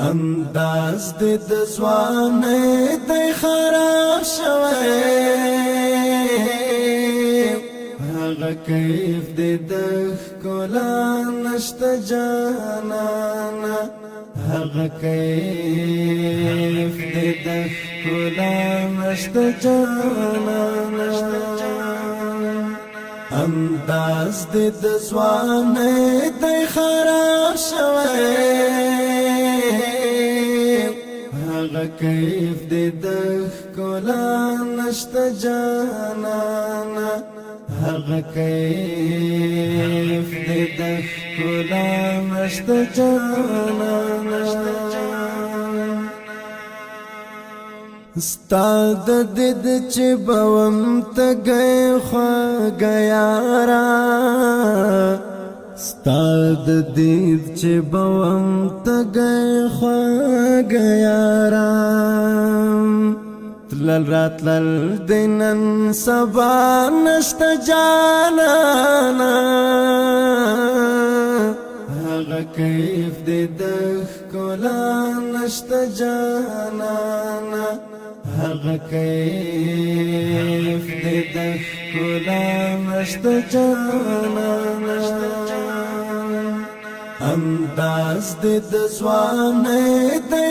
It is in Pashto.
انداز دې د ځوانۍ دی خراب شوی هغه کیف دې د ښکلا نشته جانانه هغه کیف دې د ښکلا نشته جانانه انداز دې د ځوانۍ دی خراب شوی هغه کیف دې د ښکلا نشته جانانه هغه کیف دې د ښکلا نشته جانانه ستا د دید چې بوم تګی خواږه یاره ستا د دید چې بوم تګی خواږه یاره تلل راتلل د نن سبا نشته جانانه هغه کیف دې د ښکلا نشته جانانه هغه کیف دې د ښکلا نشته جانانه انداز دې د ځوانۍ دی